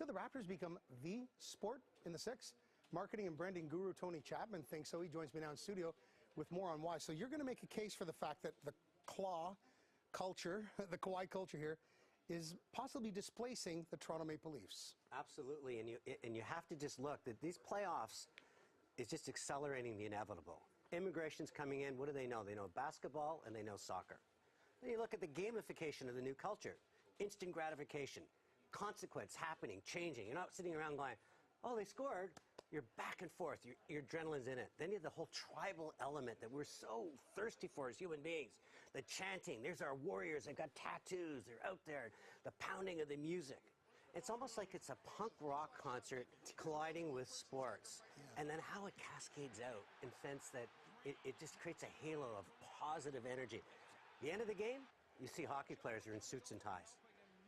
Could the Raptors become the sport in the six? Marketing and branding guru Tony Chapman thinks so. He joins me now in studio with more on why. So you're going to make a case for the fact that the claw culture, the Kawhi culture here, is possibly displacing the Toronto Maple Leafs. Absolutely, and you have to just look that these playoffs is just accelerating the inevitable. Immigration's coming in. What do they know? They know basketball and they know soccer. Then you look at the gamification of the new culture, instant gratification, consequence happening, changing. You're not sitting around going, "Oh, they scored." You're back and forth. Your adrenaline's in it. Then you have the whole tribal element that we're so thirsty for as human beings. The chanting. There's our warriors. They've got tattoos. They're out there. The pounding of the music. It's almost like it's a punk rock concert colliding with sports. Yeah. And then how it cascades out in the sense that it just creates a halo of positive energy. The end of the game, you see hockey players are in suits and ties.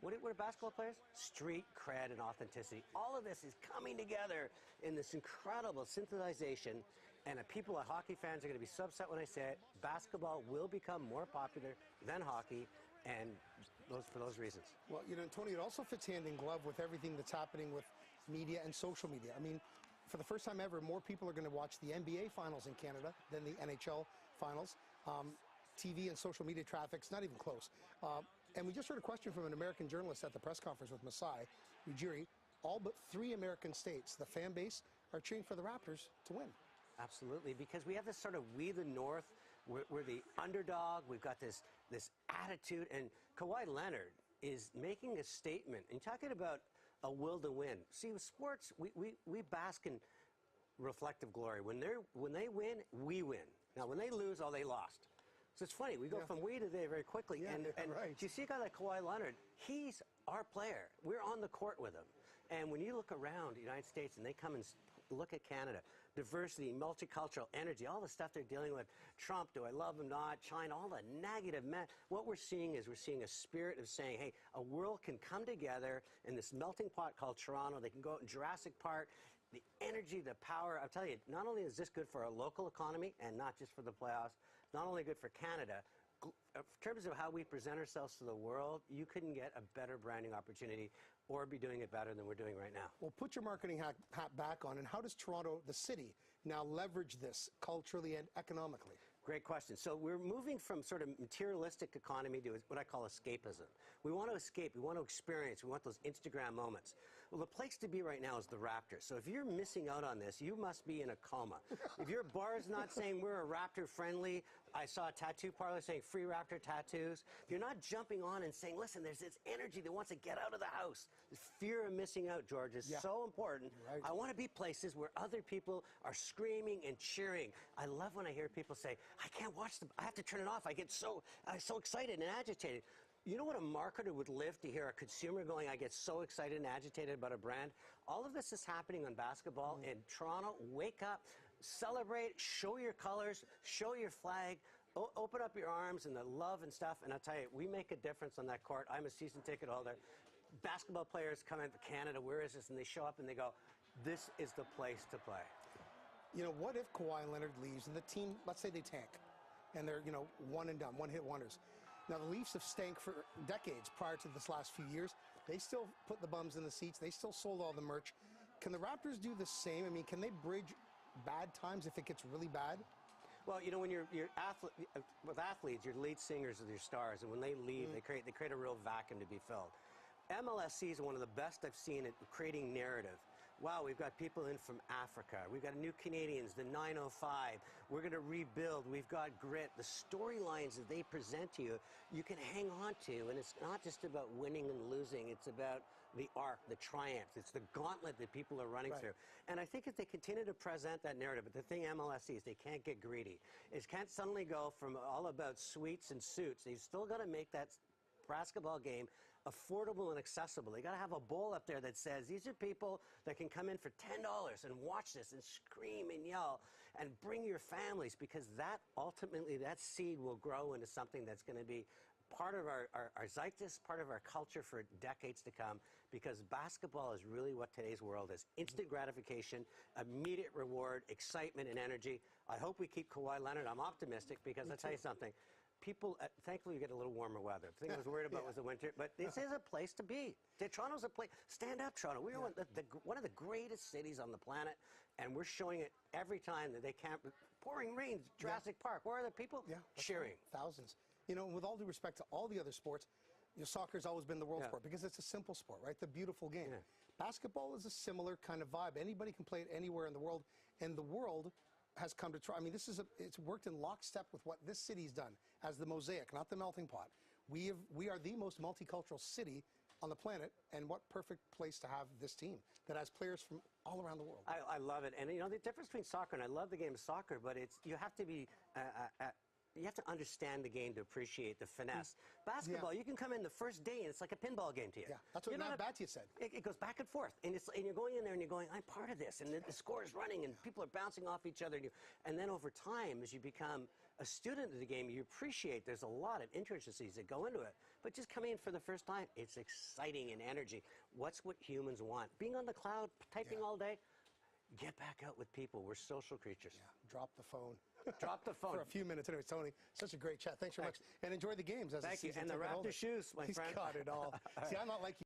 What are basketball players? Street cred and authenticity. All of this is coming together in this incredible synthesization, and people, hockey fans, are going to be so upset when I say it. Basketball will become more popular than hockey, and for those reasons. Well, you know, Tony, it also fits hand in glove with everything that's happening with media and social media. I mean, for the first time ever, more people are going to watch the NBA finals in Canada than the NHL finals. TV and social media traffic's not even close. And we just heard a question from an American journalist at the press conference with Masai Ujiri. All but 3 American states, the fan base, are cheering for the Raptors to win. Absolutely, because we have this sort of we the North, we're the underdog, we've got this attitude, and Kawhi Leonard is making a statement, and talking about a will to win. See, with sports, we bask in reflective glory. When they win, we win. Now, when they lose, they lost. So it's funny, we go from we to they very quickly. Yeah, and right. You see a guy like Kawhi Leonard, he's our player. We're on the court with him. And when you look around the United States and they come and look at Canada, diversity, multicultural energy, all the stuff they're dealing with, Trump, do I love him, not, China, all the negative, what we're seeing is a spirit of saying, hey, a world can come together in this melting pot called Toronto. They can go out in Jurassic Park. The energy, the power, I'll tell you, not only is this good for our local economy and not just for the playoffs, not only good for Canada, in terms of how we present ourselves to the world, you couldn't get a better branding opportunity or be doing it better than we're doing right now. Well, put your marketing hat back on, and how does Toronto, the city, now leverage this culturally and economically? Great question. So we're moving from sort of materialistic economy to what I call escapism. We want to escape. We want to experience. We want those Instagram moments. Well, the place to be right now is the Raptors. So if you're missing out on this, you must be in a coma. If your bar is not saying we're a Raptor friendly, I saw a tattoo parlor saying free Raptor tattoos. If you're not jumping on and saying, listen, there's this energy that wants to get out of the house. The fear of missing out, George, is so important. Right. I want to be places where other people are screaming and cheering. I love when I hear people say, I can't watch I have to turn it off. I get so excited and agitated. You know what a marketer would live to hear a consumer going, I get so excited and agitated about a brand? All of this is happening on basketball in Toronto. Wake up, celebrate, show your colors, show your flag, open up your arms and the love and stuff. And I'll tell you, we make a difference on that court. I'm a season ticket holder. Basketball players come into Canada, where is this? And they show up and they go, this is the place to play. You know, what if Kawhi Leonard leaves and the team, let's say they tank, and they're, one and done, one-hit wonders. Now, the Leafs have stank for decades prior to this last few years. They still put the bums in the seats. They still sold all the merch. Can the Raptors do the same? I mean, can they bridge bad times if it gets really bad? Well, when with athletes, your lead singers are your stars, and when they leave, they create a real vacuum to be filled. MLSC is one of the best I've seen at creating narrative. Wow, we've got people in from Africa. We've got new Canadians, the 905. We're going to rebuild. We've got grit. The storylines that they present to you, you can hang on to. And it's not just about winning and losing. It's about the arc, the triumph. It's the gauntlet that people are running through. And I think if they continue to present that narrative, but the thing MLSC is they can't get greedy. It can't suddenly go from all about suites and suits. They've still got to make that basketball game affordable and accessible. They got to have a bowl up there that says these are people that can come in for $10 and watch this and scream and yell and bring your families, because that ultimately, that seed will grow into something that's going to be part of our zeitgeist, part of our culture for decades to come, because basketball is really what today's world is. Instant gratification, immediate reward, excitement and energy. I hope we keep Kawhi Leonard. I'm optimistic because I'll tell you something. people, thankfully, we get a little warmer weather. The thing I was worried about was the winter, but this is a place to be. Toronto's a place. Stand up, Toronto. We're one of the greatest cities on the planet, and we're showing it every time that they can't. Pouring rain, Jurassic Park. Where are the people? Cheering. Right. Thousands. You know, with all due respect to all the other sports, soccer's always been the world sport because it's a simple sport, right? The beautiful game. Basketball is a similar kind of vibe. Anybody can play it anywhere in the world, and the world has come to try. I mean, it's worked in lockstep with what this city's done as the mosaic, not the melting pot. We are the most multicultural city on the planet, and what perfect place to have this team that has players from all around the world. I love it, and you know the difference between soccer, and I love the game of soccer, but you have to be. You have to understand the game to appreciate the finesse. Basketball, you can come in the first day and it's like a pinball game to you. Yeah, that's what Matt Battier said. It goes back and forth, and you're going in there and you're going, I'm part of this, and the score is running, and people are bouncing off each other, and then over time, as you become a student of the game, you appreciate there's a lot of intricacies that go into it. But just coming in for the first time, it's exciting and energy. What's what humans want? Being on the cloud, typing all day. Get back out with people. We're social creatures. Yeah, drop the phone. Drop the phone. For a few minutes. Anyway, Tony, such a great chat. Thanks very much. And enjoy the games as the season. And the Raptor shoes, my friend. He's got it all. See, I'm not like you.